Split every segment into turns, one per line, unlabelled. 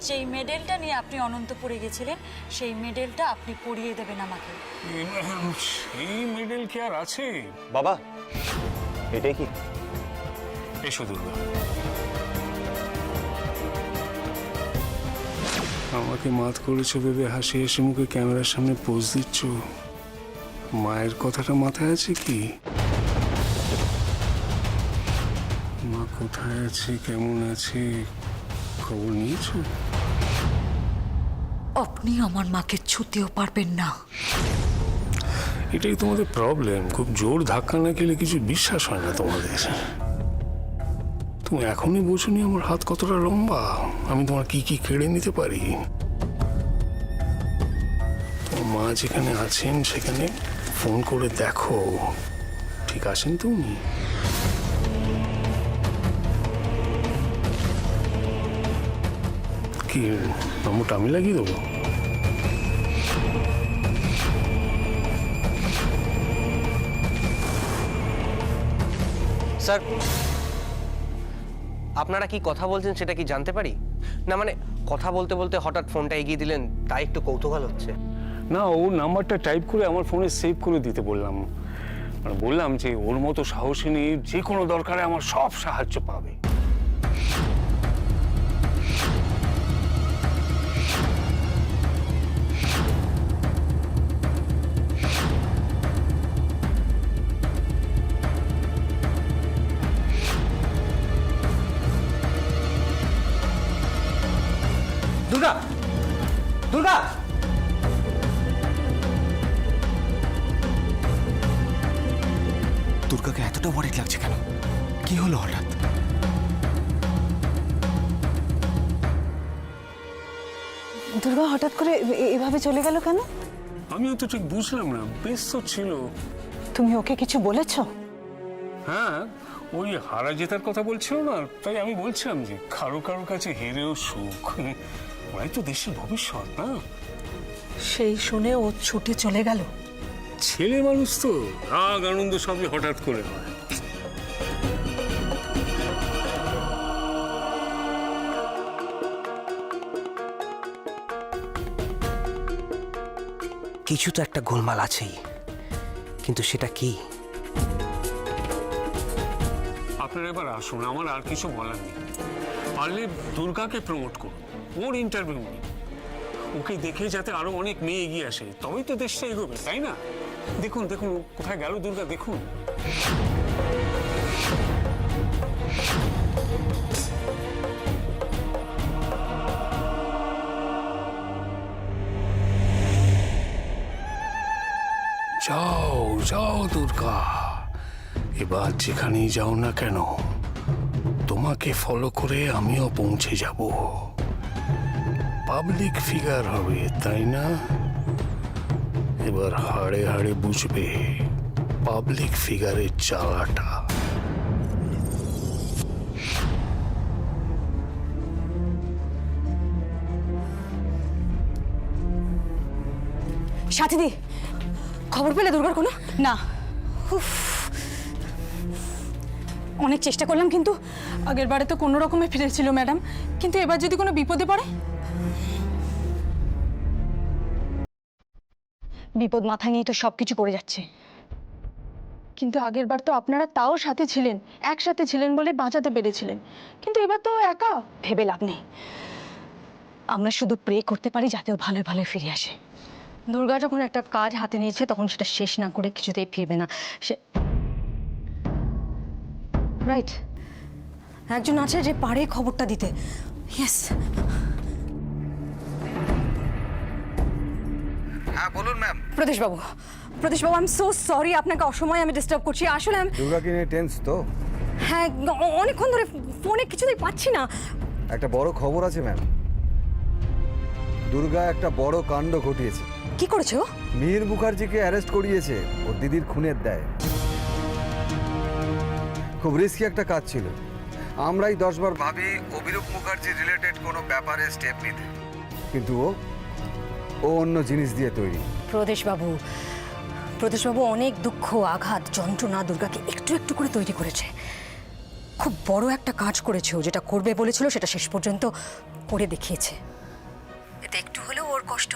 যেই মেডেলটা নিয়ে আপনি অনন্তপুরে গেছিলেন সেই মেডেলটা আপনি পরিয়ে দেবেন আমাকে।
এই মেডেল কি আর আছে?
বাবা, এটাই কি?
এসো দুর্গা। আমাকে মাত করেছো ভেবে হাসি হাসি মুখে ক্যামেরার সামনে পোজ দিচ্ছ। মায়ের কথাটা মাথায় আছে কি? মা কোথায় আছে, কেমন আছে, খবর নিয়েছো?
আপনি আমার মাকে ছুতেও পারবেন না।
এটাই তোমাদের প্রবলেম। খুব জোর ধাক্কা না খেলে কিছু বিশ্বাস হয় না তোমাদের। তুমি এখনই বোঝোনি আমার হাত কতটা লম্বা, আমি তোমার কি কি কেড়ে নিতে পারি। তোমার মা যেখানে আছেন সেখানে ফোন করে দেখো, ঠিক আছেন তুমি? কি নম্বরটা আমি লাগিয়ে দেবো?
স্যার, আপনারা কি কথা বলছেন সেটা কি জানতে পারি? না মানে কথা বলতে বলতে হঠাৎ ফোনটা এগিয়ে দিলেন, তাই একটু কৌতূহল হচ্ছে।
না, ওর নাম্বারটা টাইপ করে আমার ফোনে সেভ করে দিতে বললাম। মানে বললাম যে ওর মতো সাহসিনী যে কোনো দরকারে আমার সব সাহায্য পাবে।
দুর্গা, দুর্গা!
দুর্গাকে এতটা ওয়ারিড লাগছে কেন? কি হলো হঠাৎ?
দুর্গা হঠাৎ করে এভাবে চলে গেল কেন?
আমিও তো ঠিক বুঝলাম না, বেশ তো ছিল।
তুমি ওকে কিছু বলেছো?
হ্যাঁ, ওই হারা জেতার কথা বলছিল না, তাই আমি বলছিলাম যে কারো কারো কাছে হেরেও সুখ। ওরাই তো দেশের ভবিষ্যৎ না?
সেই শুনে ও ছুটে চলে গেল।
ছেলে মানুষ তো, রাগ আনন্দ সবই হঠাৎ করে হয়।
কিছু তো একটা গোলমাল আছেই, কিন্তু সেটা কি?
আপনারা এবার আসুন, আমার আর কিছু বলার নেই। পারলে দুর্গাকে প্রমোট করুন, ওর ইন্টারভিউ নিন। ওকে দেখে যাতে আরো অনেক মেয়ে এগিয়ে আসে, তবেই তো দেশটা এগোবে, তাই না? দেখুন দেখুন কোথায় গেল দুর্গা, দেখুন। যাও যাও দুর্গা, এবার যেখানেই যাও না কেন তোমাকে ফলো করে আমিও পৌঁছে যাব। পাবলিক ফিগার হবে, তাই না? এবার হাড়ে হাড়ে বুঝবে পাবলিক ফিগারের জ্বালাটা।
সাথীদি, খবর পেলে দুর্গার কোনো? না। অনেক চেষ্টা করলাম, কিন্তু আগের বারে তো কোনো রকমে ফিরেছিল ম্যাডাম, কিন্তু এবার যদি কোনো বিপদে পড়ে? বিপদ মাথায় নিয়ে তো সবকিছু করে যাচ্ছে। কিন্তু আগের বার তো আপনারা তাও সাথে ছিলেন, একসাথে ছিলেন বলে বাঁচাতে পেরেছিলেন, কিন্তু এবার তো একা। ভেবে লাভ নেই, আমরা শুধু প্রে করতে পারি যাতে ও ভালো ভালো ফিরে আসে। দুর্গা যখন একটা কাজ হাতে নিয়েছে তখন সেটা শেষ না করে কিছুতেই ফিরবে না সে। রাইট, একজন আছে যে পারে খবরটা দিতে। ইয়েস।
হ্যাঁ বলুন ma'am.
Pradeshbabu, Pradeshbabu, I am so sorry আপনাকে অসময়ে আমি ডিস্টার্ব করছি। আসলে
দুর্গাকে নিয়ে টেন্স তো?
হ্যাঁ, অনেকক্ষণ ধরে ফোনে কিছুতেই পাচ্ছি না।
একটা বড় খবর আছে ম্যাম, দুর্গা একটা বড় কাণ্ড ঘটিয়েছে।
কি করেছো?
মিহির মুখার্জিকে অ্যারেস্ট করিয়েছে ওর দিদির খুনের দায়ে। খুব রিস্কি একটা কাজ ছিল। আমরাই 10 বার ভাবি অভিরূপ মুখার্জি রিলেটেড কোনো ব্যাপারে স্টেপ নিতে, কিন্তু ও অন্য জিনিস দিয়ে তৈরি।
প্রদেশবাবু, প্রদেশবাবু অনেক দুঃখ, আঘাত, যন্ত্রণা দুর্গাকে একটু একটু করে তৈরি করেছে। খুব বড় একটা কাজ করেছে ও, যেটা করবে বলেছিল সেটা শেষ পর্যন্ত করে দেখিয়েছে। এতে একটু হলেও ওর কষ্ট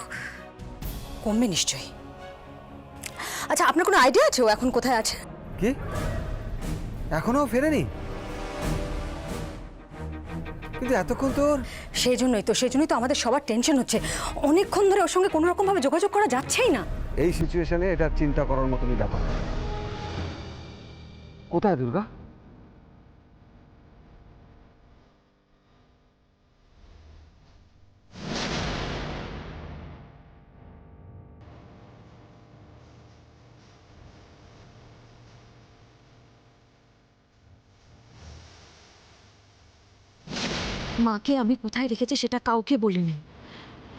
কমবে নিশ্চয়ই। আচ্ছা, আপনার কোনো আইডিয়া আছে ও এখন কোথায় আছে?
কি এখনো ফেরেনি? কিন্তু এতক্ষণ তোর
সেই জন্যই তো আমাদের সবার টেনশন হচ্ছে। অনেকক্ষণ ধরে ওর সঙ্গে কোনো রকম ভাবে যোগাযোগ করা যাচ্ছেই না।
এই সিচুয়েশনে এটা চিন্তা করার মতনই ব্যাপার। কোথায় দুর্গা?
মাকে আমি কোথায় রেখেছি সেটা কাউকে বলিনি।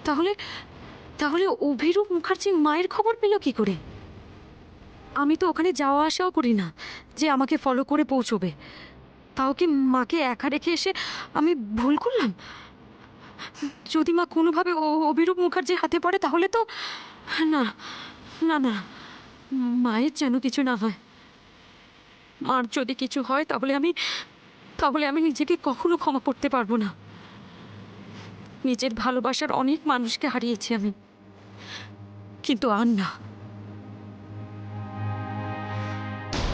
তাহলে তাহলে অভিরূপ মুখার্জি মায়ের খবর পেল কি করে? আমি তো ওখানে যাওয়া আসাও করি না যে আমাকে ফলো করে পৌঁছবে। তাও কি মাকে একা রেখে এসে আমি ভুল করলাম? যদি মা কোনোভাবে অভিরূপ মুখার্জির হাতে পড়ে তাহলে তো না না না, মায়ের যেন কিছু না হয়। মার যদি কিছু হয় তাহলে আমি নিজেকে কখনো ক্ষমা করতে পারবো না। নিজের ভালোবাসার অনেক মানুষকে হারিয়েছি আমি, কিন্তু আর না।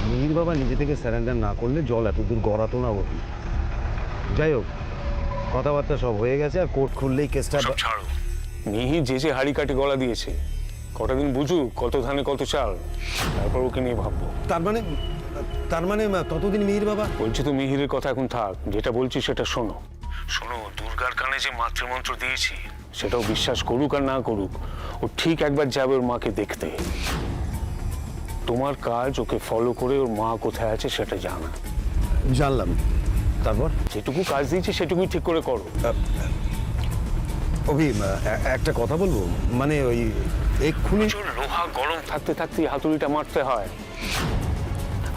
মিহির বাবা নিজে থেকে স্যারেন্ডার না করলে জল এতদূর গড়াতো না ওর। যাই হোক, কথাবার্তা সব হয়ে গেছে, আর কোর্ট খুললেই কেসটা
সব ছাড়ো। মিহির যে হাড়ি কাটে গলা দিয়েছে, কটা দিন বুঝুক কত ধানে কত চাল, তারপর ওকে নিয়ে ভাববো।
তার মানে ততদিন মিহির বাবা।
বলছি তো মিহিরের কথা এখন থাক, যেটা বলছি সেটা শোনো। দুর্গার কানে যে মাতৃমন্ত্র দিয়েছি সেটাও বিশ্বাস করুক আর না করুক, ও ঠিক একবার যাবে ওর মাকে দেখতে। তোমার কাজ ওকে ফলো করে ওর মা কোথায় আছে সেটা জানা।
জানলাম, তারপর
যেটুকু কাজ দিয়েছি সেটুকুই ঠিক করে করো।
অভি, একটা কথা বলবো, মানে ওই এক্ষুনি
লোহা গরম থাকতে থাকতে হাতুড়িটা মারতে হয়।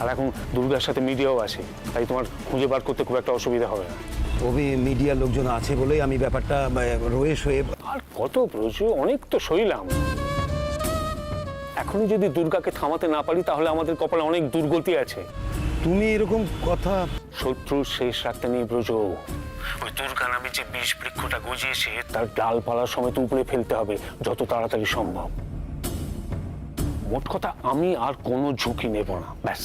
আর এখন দুর্গার সাথে মিডিয়াও আছে, তাই তোমার খুঁজে বার করতে খুব একটা অসুবিধা হবে না।
অভি, মিডিয়ার লোকজন আছে বলেই আমি ব্যাপারটা রয়ে শোয়ে।
আর কত প্রচুর, অনেক তো সইলাম। এখনই যদি দুর্গাকে থামাতে না পারি তাহলে আমাদের কপালে অনেক দুর্গতি আছে।
তুমি এরকম কথা।
শত্রুর শেষ রাখতে নেই ব্রজ। ওই দুর্গা নামে যে বিষ বৃক্ষটা গজিয়েছে তার ডালপালা সমেত উপরে ফেলতে হবে যত তাড়াতাড়ি সম্ভব। মোট কথা, আমি আর কোনো ঝুঁকি নেব না, ব্যাস।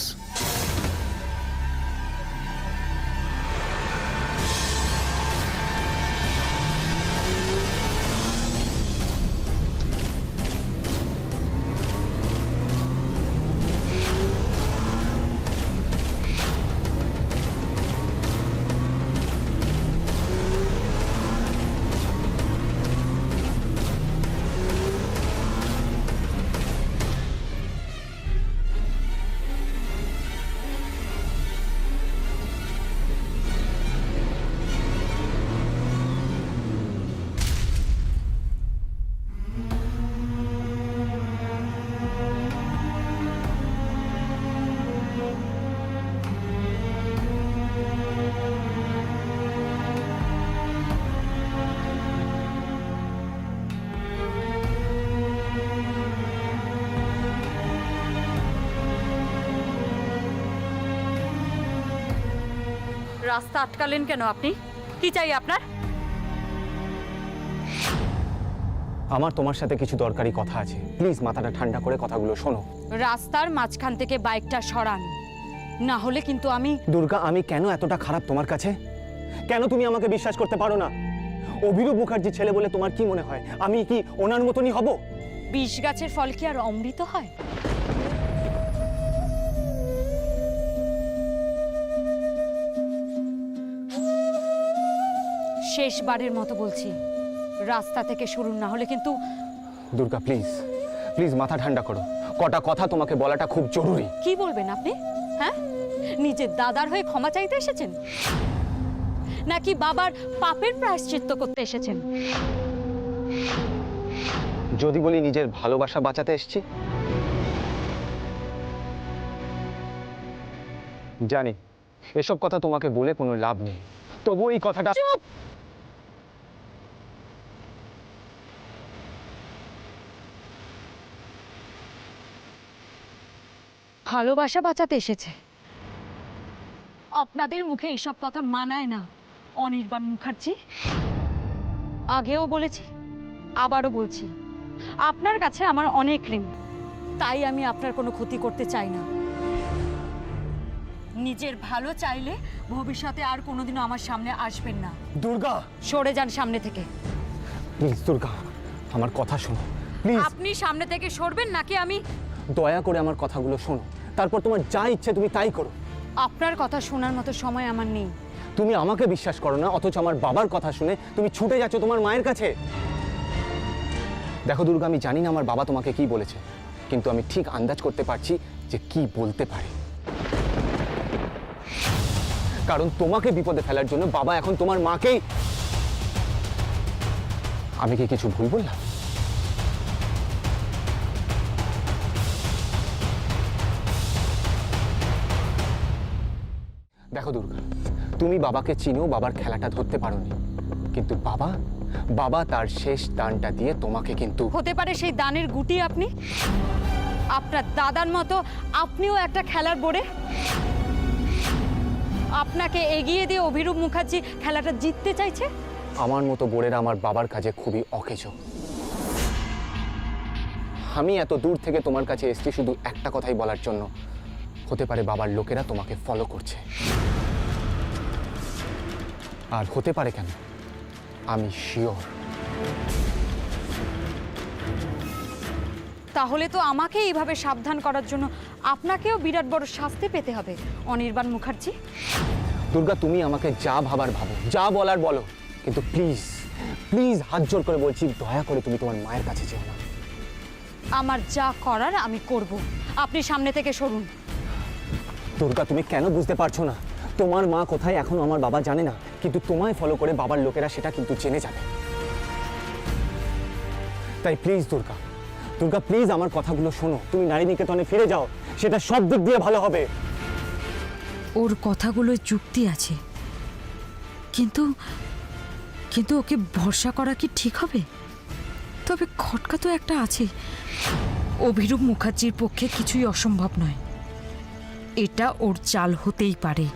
রাস্তা আটকালেন কেন আপনি? কি চাই আপনার?
আমার তোমার সাথে কিছু দরকারি কথা আছে, প্লিজ মাথাটা ঠান্ডা করে কথাগুলো শোনো।
রাস্তার মাঝখান থেকে বাইকটা সরান, না হলে কিন্তু আমি।
দুর্গা, আমি কেন এতটা খারাপ তোমার কাছে? কেন তুমি আমাকে বিশ্বাস করতে পারো না? অভিরূপ মুখার্জির ছেলে বলে তোমার কি মনে হয় আমি কি ওনার মতনই হব?
বিষ গাছের ফল কি আর অমৃত হয়? শেষবারের মতো বলছি, রাস্তা থেকে সরুন, না হলে কিন্তু।
দুর্গা, প্লিজ প্লিজ মাথা ঠান্ডা করো, কটা কথা তোমাকে বলাটা খুব জরুরি।
কি বলবেন আপনি? হ্যাঁ, নিজের দাদার হয়ে ক্ষমা চাইতে এসেছেন নাকি বাবার পাপের প্রায়শ্চিত্ত করতে এসেছেন?
যদি বলি নিজের ভালোবাসা বাঁচাতে এসেছি। জানি এসব কথা তোমাকে বলে কোনো লাভ নেই, তবু এই কথাটা।
ভালোবাসা বাঁচাতে এসেছে? আপনাদের মুখে এসব কথা মানায় না অনির্বাণ মুখার্জি। আগেও বলেছি আবারও বলছি, আপনার কাছে আমার অনেক ঋণ, তাই আমি আপনার কোনো ক্ষতি করতে চাই না। নিজের ভালো চাইলে ভবিষ্যতে আর কোনোদিনও আমার সামনে আসবেন না।
দুর্গা,
সরে যান সামনে থেকে।
প্লিজ দুর্গা, আমার কথা শোনো প্লিজ।
আপনি সামনে থেকে সরবেন নাকি আমি?
দয়া করে আমার কথাগুলো শোনো, তারপর তোমার যা ইচ্ছে তুমি তাই করো।
আপনার কথা শোনার মতো সময় আমার নেই।
তুমি আমাকে বিশ্বাস করো না, অথচ আমার বাবার কথা শুনে তুমি ছুটে যাচ্ছ তোমার মায়ের কাছে। দেখো দুর্গা, আমি জানি না আমার বাবা তোমাকে কি বলেছে, কিন্তু আমি ঠিক আন্দাজ করতে পারছি যে কি বলতে পারে। কারণ তোমাকে বিপদে ফেলার জন্য বাবা এখন তোমার মাকেই। আমি কি কিছু ভুল বললাম? দেখো দুর্গা, তুমি বাবাকে চিনো, বাবার খেলাটা ধরতে পারোনি, কিন্তু বাবা তার শেষ দানটা দিয়ে তোমাকে কিন্তু।
হতে পারে সেই দানের গুটি আপনি, আপনার দাদার মতো আপনিও একটা খেলার বোর্ডে। আপনাকে এগিয়ে দিয়ে অভিরূপ মুখার্জি খেলাটা জিততে চাইছে।
আমার মতো বোরেরা আমার বাবার কাছে খুবই অকেজো। আমি এত দূর থেকে তোমার কাছে এসেছি শুধু একটা কথাই বলার জন্য, হতে পারে বাবার লোকেরা তোমাকে ফলো করছে। আর হতে পারে কেন, আমি শিওর।
তাহলে তো আমাকে এইভাবে সাবধান করার জন্য আপনাকেও বিরাট বড় শাস্তি পেতে হবে অনির্বাণ মুখার্জি।
দুর্গা, তুমি আমাকে যা ভাবার ভাবো, যা বলার বলো, কিন্তু প্লিজ প্লিজ হাত জোর করে বলছি, দয়া করে তুমি তোমার মায়ের কাছে যেও না।
আমার যা করার আমি করব, আপনি সামনে থেকে সরুন।
দুর্গা, তুমি কেন বুঝতে পারছো না? তোমার মা কোথায় এখনো আমার বাবা জানে না, কিন্তু তোমায় ফলো করে বাবার লোকেরা সেটা কিন্তু জেনে যাবে। তাই প্লিজ দুর্গা, দুর্গা প্লিজ আমার কথাগুলো শোনো। তুমি নারী নিকেতনে ফিরে যাও, সেটা সব দিক দিয়ে ভালো হবে।
ওর কথাগুলোয় যুক্তি আছে, কিন্তু কিন্তু ওকে ভরসা করা কি ঠিক হবে? তবে খটকা তো একটা আছে, অভিরূপ মুখার্জির পক্ষে কিছুই অসম্ভব নয়। এটা ওর চাল হতেই পারে।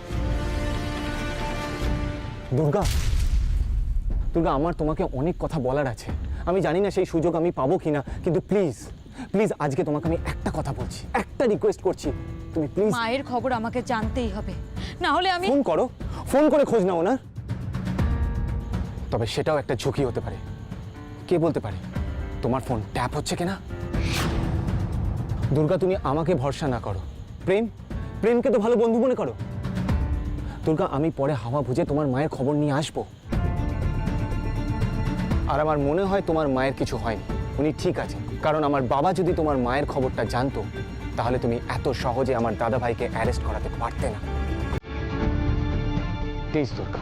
দুর্গা, দুর্গা, আমার তোমাকে অনেক কথা বলার আছে। আমি জানি না সেই সুযোগ আমি পাবো কিনা, কিন্তু প্লিজ প্লিজ আজকে তোমাকে আমি একটা কথা বলছি, একটা রিকোয়েস্ট করছি, তুমি প্লিজ
মায়ের খবর আমাকে জানতেই হবে, না হলে আমি।
ফোন করো, ফোন করে খোঁজ নাও না। তবে সেটাও একটা ঝুঁকি হতে পারে। কে বলতে পারে তোমার ফোন ট্যাপ হচ্ছে কিনা। দুর্গা, তুমি আমাকে ভরসা না করো, প্রেমকে তো ভালো বন্ধু মনে করো। দুর্গা, আমি পরে হাওয়া বুঝে তোমার মায়ের খবর নিয়ে আসবো। আর আমার মনে হয় তোমার মায়ের কিছু হয়নি, উনি ঠিক আছে। কারণ আমার বাবা যদি তোমার মায়ের খবরটা জানতো, তাহলে তুমি এত সহজে আমার দাদা ভাইকে অ্যারেস্ট করাতে পারতে না। প্লিজ দুর্গা,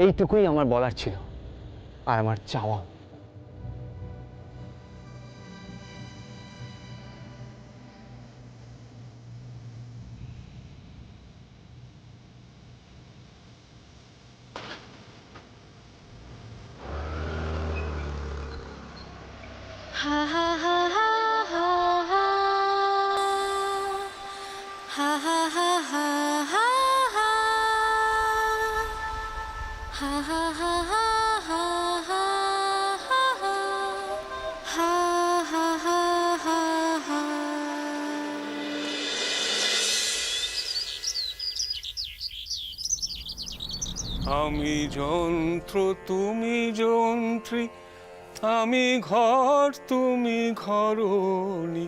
এইটুকুই আমার বলার ছিল, আর আমার চাওয়া।
আমি যন্ত্র তুমি যন্ত্রী, আমি ঘর তুমি ঘরণী।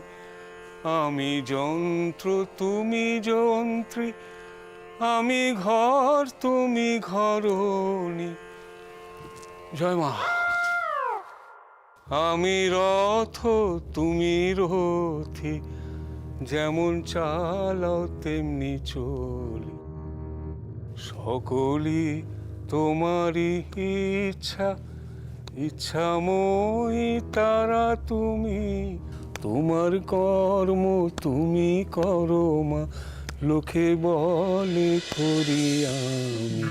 আমি যন্ত্র তুমি যন্ত্রী, আমি ঘর তুমি ঘরণী। জয় মা। আমি রথ তুমি রথী, যেমন চালাও তেমনি চলি। সকলই তোমারই ইচ্ছাময়ী তারা তুমি। তোমার কর্ম তুমি করো মা, লোকে বলে করি আমি।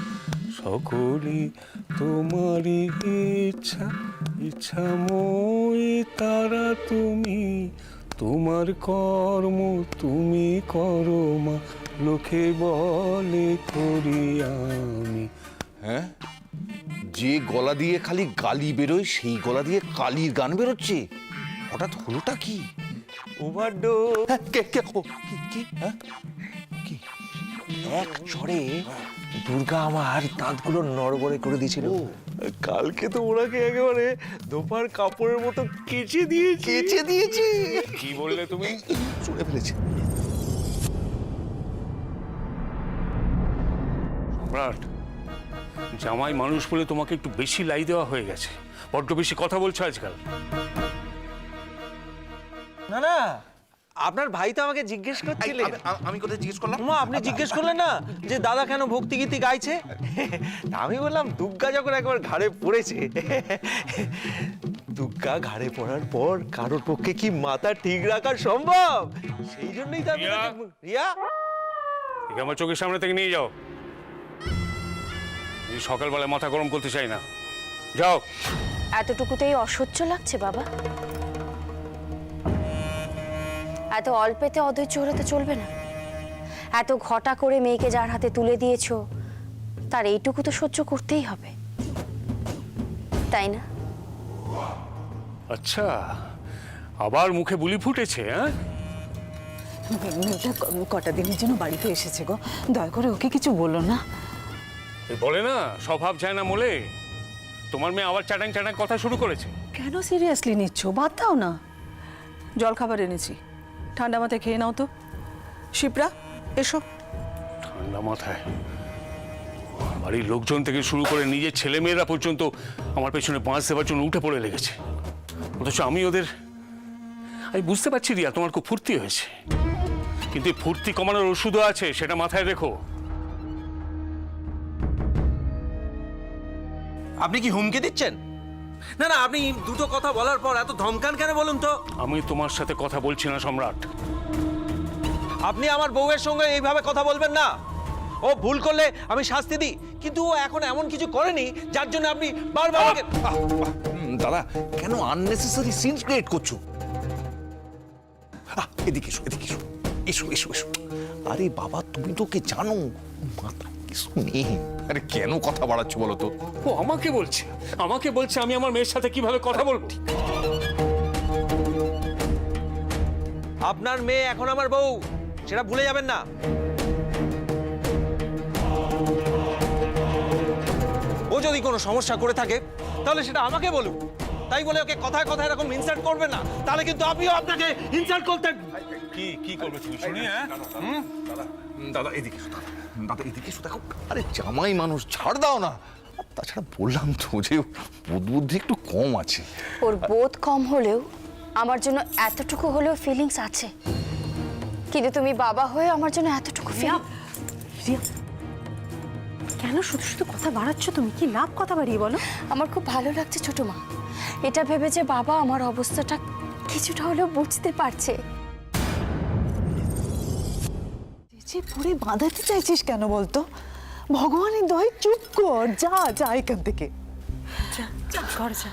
সকলই তোমারই ইচ্ছাময়ী তারা তুমি। তোমার কর্ম তুমি করো মা, লোকে বলে করি আমি। হ্যাঁ,
যে গলা দিয়ে খালি গালি বেরোয় সেই গলা দিয়ে কালির গান বেরোচ্ছে, হঠাৎ হলোটা কি?
ওভারডোজ।
কে কে ও, কি হ্যাঁ কি?
এক ঝড়ে দুর্গা আমার দাঁতগুলো নড়বড়ে করে দিয়েছিল। কালকে তো ওনাকে একেবারে দোপার কাপড়ের মতো কেচে দিয়েছে।
কেচে দিয়েছি।
কি বললে তুমি?
শুনে ফেলেছি।
সম্রাট, জামাই মানুষ বলে তোমাকে একটু বেশি লাই দেওয়া হয়ে গেছে, বড্ড বেশি কথা বলছো আজকাল।
না না, আপনার ভাই তো আমাকে জিজ্ঞেস করছিলেন।
আমি কোথায় জিজ্ঞেস করলাম?
মা, আপনি জিজ্ঞেস করলেন না যে দাদা কেন ভক্তি গীতি গাইছে? আমি বললাম দুর্গা যখন একবার ঘাড়ে পড়েছে, দুর্গা ঘাড়ে পড়ার পর কারোর পক্ষে কি মাথা ঠিক রাখা সম্ভব? সেই জন্যই তো আমি
রিয়া!
রিয়া,
একে আমার চোখের সামনে থেকে নিয়ে যাও। এই সকালবেলায় মাথা গরম করতে চাই না, যাও।
এতটুকুতেই অসহ্য লাগছে বাবা? এত অল্পেতে অধৈর্য হলে তো চলবে না। এত ঘটা করে মেয়েকে যার হাতে তুলে দিয়েছো, তার এইটুকু তো সহ্য করতেই হবে, তাই না?
আচ্ছা, আবার মুখে বুলি ফুটেছে? হ্যাঁ,
মেয়েটা কটা দিনের জন্য বাড়িতে এসেছে গো, দয়া করে ওকে কিছু বলো না।
এই বলে না স্বভাব যায় না মোলে। তোমার মেয়ে আবার চাটাং চাটাং কথা শুরু করেছে।
কেন সিরিয়াসলি নিচ্ছ? বাদ দাও না। জল খাবার এনেছি, ঠান্ডা মাথায় খেয়ে নাও তো। শিপ্রা, এসো।
ঠান্ডা মাথায়? বাড়ির লোকজন থেকে শুরু করে নিজের ছেলেমেয়েরা পর্যন্ত আমার পেছনে বাঁশ দেওয়ার জন্য উঠে পড়ে লেগেছে, অথচ আমি বুঝতে পারছি রিয়া তোমার খুব ফুর্তি হয়েছে, কিন্তু এই ফুর্তি কমানোর ওষুধও আছে, সেটা মাথায় রেখো।
আপনি কি হুমকি দিচ্ছেন? না না, আপনি দুটো কথা বলার পর এত ধমকান কেন বলুন তো?
আমি তোমার সাথে কথা বলছি না সম্রাট।
আপনি আমার বউয়ের সঙ্গে এইভাবে কথা বলবেন না। ও ভুল করলে আমি শাস্তি দিই, কিন্তু ও এখন এমন কিছু করেনি যার জন্য আপনি বারবার ওকে।
দাদা, কেন আননেসেসারি সিনস ক্রিয়েট করছো? এদিকে এসো, এদিকে এসো, এসো এসো এসো। আরে বাবা, তুমি তো ওকে জানো, মাথা কিছু নেই। আরে কেন কথা বাড়াচ্ছ বলো তো?
ও আমাকে বলছে আমি আমার মেয়ের সাথে কিভাবে কথা বলবো।
আপনার মেয়ে এখন আমার বউ, সেটা ভুলে যাবেন না। ও যদি কোনো সমস্যা করে থাকে তাহলে সেটা আমাকে বলুন, তাই বলে ওকে কথায় কথায় এরকম ইনসাল্ট করবেন না, তাহলে কিন্তু আপনিও আপনাকে ইনসাল্ট করতেন।
কি করবে তুমি শুনি? হ্যাঁ
দাদা এদিকে এসো, দাদা দাদা এদিকে এসো। দেখো, আরে জামাই মানুষ, ছাড় দাও না। আর তাছাড়া বললাম তো যে বোধ বুদ্ধি একটু কম আছে।
ওর বোধ কম হলেও আমার জন্য এতটুকু হলেও ফিলিংস আছে, কিন্তু তুমি বাবা হয়ে আমার জন্য এতটুকু ফিলিং।
রিয়া, কেন শুধু শুধু কথা বাড়াচ্ছ তুমি? কি লাভ কথা বাড়িয়ে বলো?
আমার খুব ভালো লাগছে ছোট মা, এটা ভেবে যে বাবা আমার অবস্থাটা কিছুটা হলেও বুঝতে পারছে।
যে পরে বাঁধাতে চাইছিস কেন বলতো? ভগবানের দয়, চুপ কর, যা যা এখান থেকে।
ঘরে যা।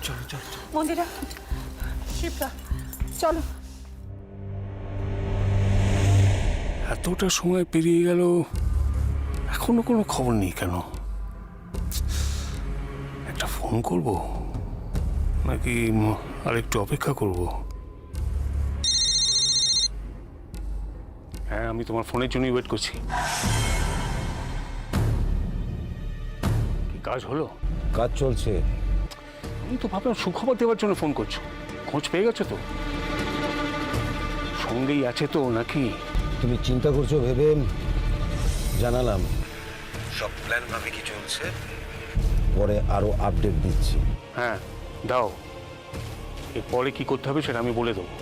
চলো।
মন্দিরা, শিপ্রা, চলো।
এতটা সময় পেরিয়ে গেল, এখনো কোনো খবর নেই কেন? একটা ফোন করব নাকি আরেকটু অপেক্ষা করব? হ্যাঁ, আমি তোমার ফোনের জন্যই ওয়েট করছি। কি কাজ হলো?
কাজ চলছে।
আমি তো ভাবলাম সুখবর দেওয়ার জন্য ফোন করছো, খোঁজ পেয়ে গেছো তো? সঙ্গেই আছে তো নাকি?
তুমি চিন্তা করছো ভেবে জানালাম।
সব প্ল্যান ভাবে কি চলছে?
পরে আরো আপডেট দিচ্ছি।
হ্যাঁ দাও, এরপরে কি করতে হবে সেটা আমি বলে দেবো।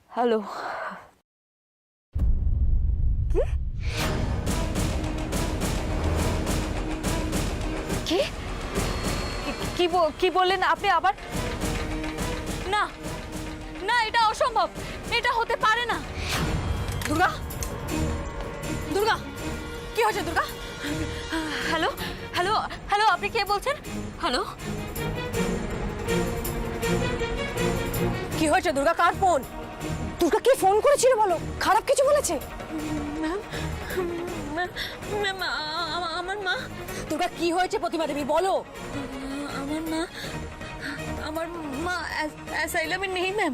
হ্যালো।
কি কি বললেন আপনি আবার? না না, এটা অসম্ভব, এটা হতে পারে না।
দুর্গা, দুর্গা, কি হয়েছে দুর্গা?
হ্যালো হ্যালো হ্যালো, আপনি কে বলছেন? হ্যালো,
কি হয়েছে দুর্গা? কার ফোন? দুর্গা কে ফোন করেছিল বলো? খারাপ কিছু বলেছে?
ম্যাম, আমার মা।
দুর্গা কি হয়েছে প্রতিমা দেবী বলো?
আমার মা অ্যাসাইলামে নেই ম্যাম।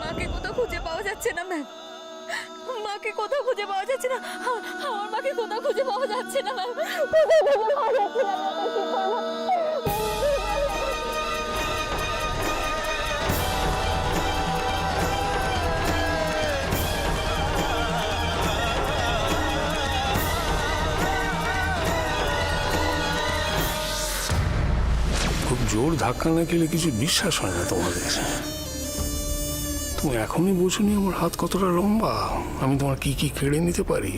মাকে কোথাও খুঁজে পাওয়া যাচ্ছে না ম্যাম, মাকে কোথাও খুঁজে পাওয়া যাচ্ছে না, আমার মাকে কোথাও খুঁজে পাওয়া যাচ্ছে না ম্যাম, কোথাও খুঁজে পাওয়া যাচ্ছে না ম্যাম।
খুব জোর ধাক্কা না খেলে কিছু বিশ্বাস হয় না তোমাদের। তুমি এখনই বোঝোনি আমার হাত কতটা লম্বা, আমি তোমার কি কি কেড়ে নিতে পারি।